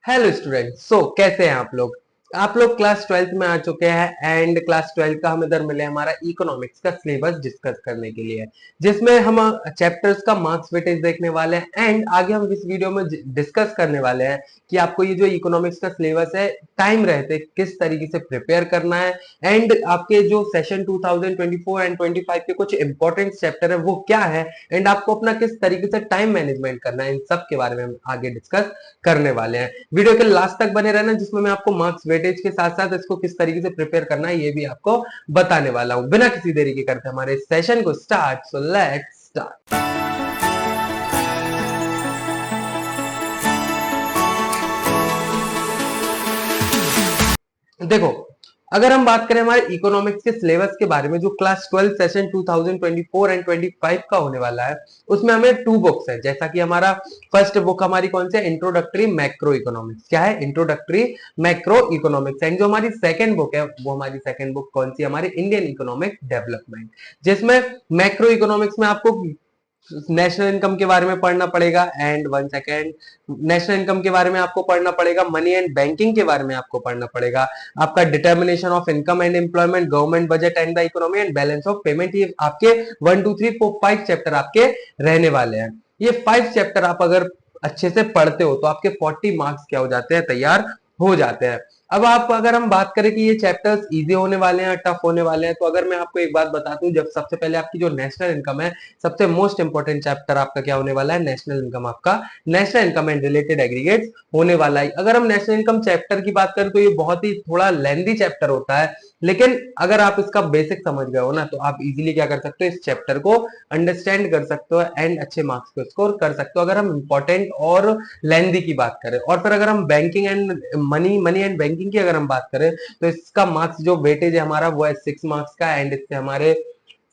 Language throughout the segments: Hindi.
Hello student. कैसे हैं आप लोग? आप लोग क्लास 12th में आ चुके हैं एंड क्लास 12th का हम इधर मिले हमारा इकोनॉमिक्स का सिलेबस डिस्कस करने के लिए, जिसमें हम चैप्टर्स का मार्क्स वेटेज देखने वाले हैं एंड आगे हम इस वीडियो में डिस्कस करने वाले हैं कि आपको ये जो इकोनॉमिक्स का सिलेबस है टाइम रहते किस तरीके से प्रिपेयर करना है एंड आपके जो सेशन 2024 एंड 25 के कुछ इंपॉर्टेंट चैप्टर है वो क्या है एंड आपको अपना किस तरीके से टाइम मैनेजमेंट करना है, इन सब के बारे में हम आगे डिस्कस करने वाले हैं। वीडियो के लास्ट तक बने रहना, जिसमें मैं आपको मार्क्स वेटेज के साथ साथ इसको किस तरीके से प्रिपेयर करना है ये भी आपको बताने वाला हूं। बिना किसी देरी के करते हमारे सेशन को स्टार्ट। So let's start. देखो, अगर हम बात करें हमारे इकोनॉमिक्स के सिलेबस के बारे में जो क्लास 12 सेशन 2024 एंड 25 का होने वाला है, उसमें हमें 2 बुक्स है। जैसा कि हमारा फर्स्ट बुक हमारी कौन सी है? Introductory macro economics. क्या है? Introductory macro economics. एंड जो हमारी सेकंड बुक है वो हमारी सेकंड बुक कौन सी? हमारी इंडियन इकोनॉमिक डेवलपमेंट, जिसमें मैक्रो इकोनॉमिक्स में आपको नेशनल इनकम के बारे में पढ़ना पड़ेगा and one second, national income के बारे में आपको पढ़ना पड़ेगा, मनी एंड बैंकिंग के बारे में आपको पढ़ना पड़ेगा, आपका determination of income and employment, government budget and the economy and balance of payment. ये आपके 1 2 3 4 5 चैप्टर आपके रहने वाले हैं। ये 5 चैप्टर आप अगर अच्छे से पढ़ते हो तो आपके 40 मार्क्स क्या हो जाते हैं? तैयार हो जाते हैं। अब आप अगर हम बात करें कि ये चैप्टर्स इजी होने वाले हैं टफ होने वाले हैं, तो अगर मैं आपको एक बात बताता हूँ, जब सबसे पहले आपकी जो नेशनल इनकम है, सबसे मोस्ट इंपोर्टेंट चैप्टर आपका क्या होने वाला है? National income. आपका national income and related aggregates होने वाला है। अगर हम नेशनल इनकम चैप्टर की बात करें तो ये बहुत ही थोड़ा लेंदी चैप्टर होता है, लेकिन अगर आप इसका बेसिक समझ गए हो ना तो आप इजीली क्या कर सकते हो? इस चैप्टर को अंडरस्टैंड कर सकते हो एंड अच्छे मार्क्स को स्कोर कर सकते हो, अगर हम इंपॉर्टेंट और लेंदी की बात करें। और फिर अगर हम banking and money and banking की अगर हम बात करें तो इसका मार्क्स जो वेटेज है हमारा वो है 6 मार्क्स का एंड इससे हमारे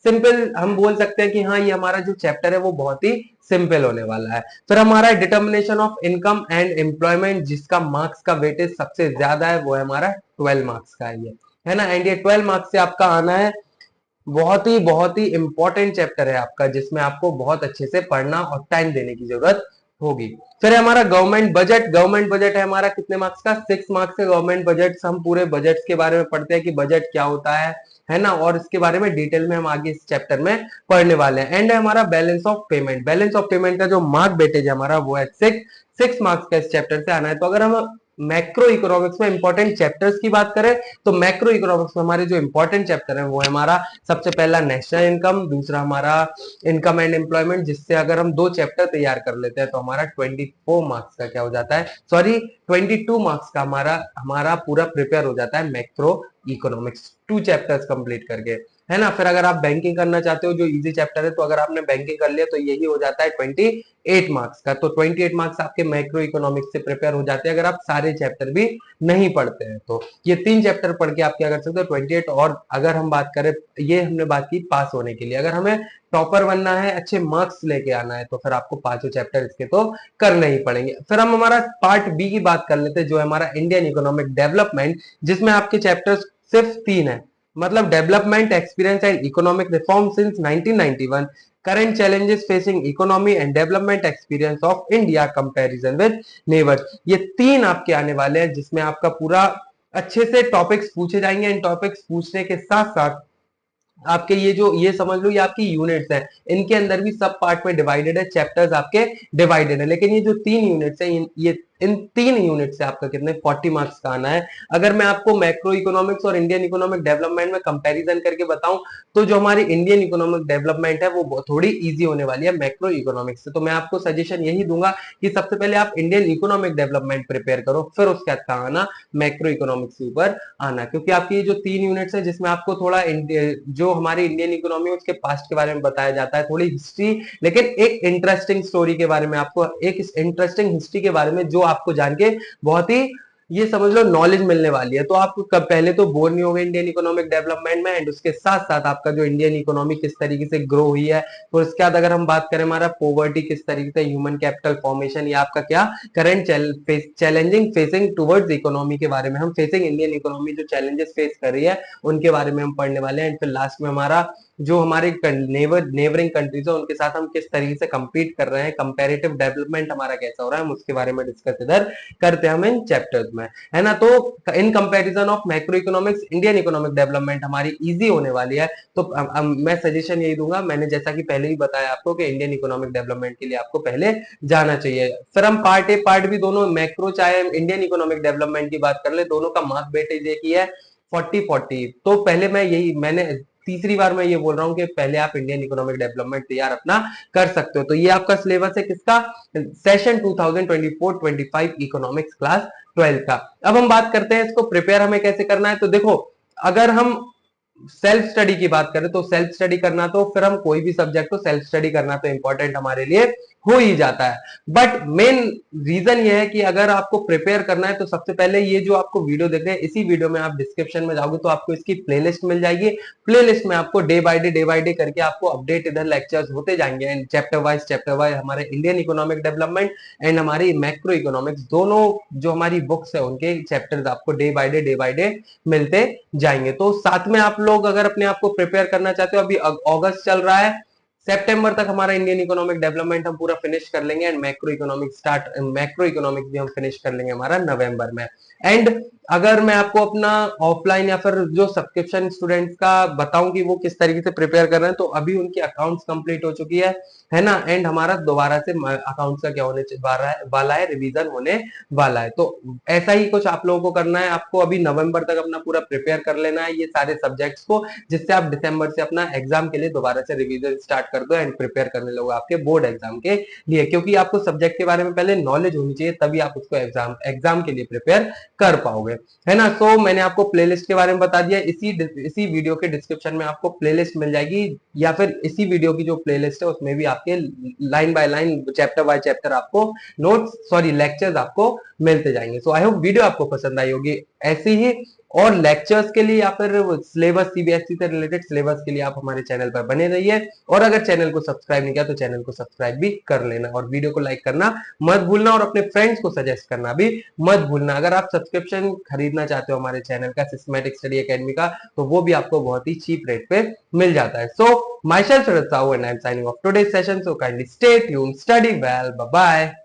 सिंपल हम बोल सकते हैं कि हाँ, ये हमारा जो चैप्टर है वो बहुत ही सिंपल होने वाला है। फिर हमारा determination of income and employment, जिसका मार्क्स का वेटेज सबसे ज्यादा है, वो है हमारा 12 मार्क्स का है ना। एंड ये 12 मार्क्स से आपका आना है। बहुत ही इंपॉर्टेंट चैप्टर है आपका, जिसमें आपको बहुत अच्छे से पढ़ना और टाइम देने की जरूरत होगी। फिर है हमारा गवर्नमेंट बजट। गवर्नमेंट बजट है हमारा कितने मार्क्स का? 6 मार्क्स के गवर्नमेंट बजट। हम पूरे बजट के बारे में पढ़ते हैं कि बजट क्या होता है ना, और इसके बारे में डिटेल में हम आगे इस चैप्टर में पढ़ने वाले हैं। एंड है हमारा balance of payment. Balance of payment का जो मार्क वेटेज है हमारा वो है 6 मार्क्स का इस चैप्टर से आना है। तो अगर हम मैक्रो इकोनॉमिक्स में इंपॉर्टेंट चैप्टर्स की बात करें तो मैक्रो इकोनॉमिक्स में हमारे जो इंपॉर्टेंट चैप्टर है वो है हमारा सबसे पहला नेशनल इनकम, दूसरा हमारा इनकम एंड एम्प्लॉयमेंट, जिससे अगर हम 2 चैप्टर तैयार कर लेते हैं तो हमारा 24 मार्क्स का क्या हो जाता है? सॉरी, 22 मार्क्स का हमारा हमारा पूरा प्रिपेयर हो जाता है मैक्रो इकोनॉमिक्स 2 चैप्टर्स कंप्लीट करके, है ना। फिर अगर आप बैंकिंग करना चाहते हो जो इजी चैप्टर है, तो अगर आपने बैंकिंग कर लिया तो यही हो जाता है 28 मार्क्स का। तो 28 मार्क्स आपके मैक्रो इकोनॉमिक्स से प्रिपेयर हो जाते हैं अगर आप सारे चैप्टर भी नहीं पढ़ते हैं तो। ये 3 चैप्टर पढ़ के आप क्या कर सकते हो? 28। और अगर हम बात करें, ये हमने बात की पास होने के लिए, अगर हमें टॉपर बनना है, अच्छे मार्क्स लेके आना है, तो फिर आपको 5 चैप्टर इसके तो करने ही पड़ेंगे। फिर हम हमारा पार्ट बी की बात कर लेते हैं, जो है हमारा इंडियन इकोनॉमिक डेवलपमेंट, जिसमें आपके चैप्टर्स सिर्फ 3 है। मतलब development, experience and economic reform since 1991, current challenges facing economy and development experience of India, comparison with neighbours. ये 3 आपके आने वाले हैं, जिसमें आपका पूरा अच्छे से टॉपिक्स पूछे जाएंगे। इन टॉपिक्स पूछने के साथ साथ आपके ये समझ लो ये आपकी यूनिट्स है, इनके अंदर भी सब पार्ट में डिवाइडेड है, चैप्टर्स आपके डिवाइडेड है। लेकिन ये जो 3 यूनिट्स है, ये इन 3 यूनिट से आपका कितने 40 मार्क्स का आना है। अगर मैं आपको मैक्रो इकोनॉमिक्स और इंडियन इकोनॉमिक डेवलपमेंट में कंपैरिजन करके बताऊं तो जो हमारी इंडियन इकोनॉमिक डेवलपमेंट है वो थोड़ी इजी होने वाली है मैक्रो इकोनॉमिक्स से। तो मैं आपको सजेशन यही दूंगा कि सबसे पहले आप इंडियन इकोनॉमिक डेवलपमेंट प्रिपेयर करो, फिर उसके बाद आना मैक्रो इकोनॉमिक्स के ऊपर आना, क्योंकि आपकी ये जो 3 यूनिट्स है जिसमें आपको थोड़ा जो हमारी इंडियन इकोनॉमी उसके पास्ट के बारे में बताया जाता है, थोड़ी हिस्ट्री, लेकिन एक इंटरेस्टिंग स्टोरी के बारे में, आपको एक इंटरेस्टिंग हिस्ट्री के बारे में जो आपको जान के बहुत ही ये समझ लो नॉलेज मिलने वाली है। तो आप कब पहले तो बोर नहीं होंगे इंडियन इकोनॉमिक डेवलपमेंट में, एंड उसके साथ साथ आपका जो इंडियन इकोनॉमी किस तरीके से ग्रो हुई है, और उसके बाद अगर हम बात करें हमारा पॉवर्टी किस तरीके से, ह्यूमन कैपिटल फॉर्मेशन, या आपका क्या current challenging facing towards economy के बारे में हम फेसिंग इंडियन इकोनॉमी जो चैलेंजेस फेस कर रही है उनके बारे में हम पढ़ने वाले हैं। एंड फिर लास्ट में हमारा जो हमारे नेबरिंग कंट्रीज है उनके साथ हम किस तरीके से compete कर रहे हैं, कंपेरेटिव डेवलपमेंट हमारा कैसा हो रहा है, हम उसके बारे में डिस्कस इधर करते हैं हम इन चैप्टर्स में, है ना। तो in comparison of macro economics Indian economic development हमारी इजी होने वाली है। तो मैं सजेशन यही दूंगा, मैंने जैसा कि पहले ही बताया आपको कि इंडियन इकोनॉमिक डेवलपमेंट के लिए आपको पहले जाना चाहिए। फिर हम पार्ट ए पार्ट भी दोनों मैक्रो चाहे इंडियन इकोनॉमिक डेवलपमेंट की बात कर ले, दोनों का मार्क वेटेज एक ही है 40-40। तो पहले मैंने तीसरी बार मैं ये बोल रहा हूँ कि पहले आप इंडियन इकोनॉमिक डेवलपमेंट तैयार अपना कर सकते हो। तो ये आपका सिलेबस है किसका, सेशन 2024-25 इकोनॉमिक्स क्लास 12 का। अब हम बात करते हैं इसको प्रिपेयर हमें कैसे करना है। तो देखो, अगर हम सेल्फ स्टडी की बात करें तो सेल्फ स्टडी करना, तो फिर हम कोई भी सब्जेक्ट को सेल्फ स्टडी करना तो इंपॉर्टेंट हमारे लिए हो ही जाता है। बट मेन रीजन ये है कि अगर आपको प्रिपेयर करना है तो सबसे पहले ये जो आपको वीडियो देख रहे हैं, इसी वीडियो में आप डिस्क्रिप्शन में जाओगे तो आपको इसकी प्लेलिस्ट मिल जाएगी। प्लेलिस्ट में आपको डे बाय डे करके आपको अपडेट इधर लेक्चर्स होते जाएंगे, एंड चैप्टर वाइज हमारे इंडियन इकोनॉमिक डेवलपमेंट एंड हमारी मैक्रो इकोनॉमिक्स दोनों जो हमारी बुक्स है उनके चैप्टर्स आपको डे बाय डे मिलते जाएंगे। तो साथ में आप लोग अगर अपने आप को प्रिपेयर करना चाहते हो, अभी अगस्त चल रहा है, सितंबर तक हमारा इंडियन इकोनॉमिक डेवलपमेंट हम पूरा फिनिश कर लेंगे, एंड मैक्रो इकोनॉमिक्स भी हम फिनिश कर लेंगे हमारा नवंबर में। एंड अगर मैं आपको अपना ऑफलाइन या फिर जो सब्सक्रिप्शन स्टूडेंट्स का बताऊं कि वो किस तरीके से प्रिपेयर कर रहे हैं, तो अभी उनकी अकाउंट्स कंप्लीट हो चुकी है ना। एंड हमारा दोबारा से अकाउंट्स का क्या होने वाला है, रिवीजन होने वाला है। तो ऐसा ही कुछ आप लोगों को करना है, आपको अभी नवंबर तक अपना पूरा प्रिपेयर कर लेना है ये सारे सब्जेक्ट्स को, जिससे आप दिसंबर से अपना एग्जाम के लिए दोबारा से रिवीजन स्टार्ट कर दो एंड प्रिपेयर करने लगो आपके बोर्ड एग्जाम के लिए, क्योंकि आपको सब्जेक्ट के बारे में पहले नॉलेज होनी चाहिए, तभी आप उसको एग्जाम के लिए प्रिपेयर कर पाओगे, है ना। सो मैंने आपको प्लेलिस्ट के बारे में बता दिया, इसी वीडियो के डिस्क्रिप्शन में आपको प्लेलिस्ट मिल जाएगी, या फिर इसी वीडियो की जो प्लेलिस्ट है उसमें भी आपके line by line chapter by chapter आपको लेक्चर्स आपको मिलते जाएंगे। सो आई होप वीडियो आपको पसंद आई होगी। ऐसे ही और लेक्चर्स के लिए या फिर सिलेबस सीबीएसई से रिलेटेड सिलेबस के लिए आप हमारे चैनल पर बने रहिए, और अगर चैनल को सब्सक्राइब नहीं किया तो चैनल को सब्सक्राइब भी कर लेना, और वीडियो को लाइक करना मत भूलना, और अपने फ्रेंड्स को सजेस्ट करना भी मत भूलना। अगर आप सब्सक्रिप्शन खरीदना चाहते हो हमारे चैनल का सिस्टमैटिक स्टडी एकेडमी का, तो वो भी आपको बहुत ही चीप रेट पे मिल जाता है। So myself Sharath Sahu and I am signing off today's session. So kindly stay tuned, study well, bye bye.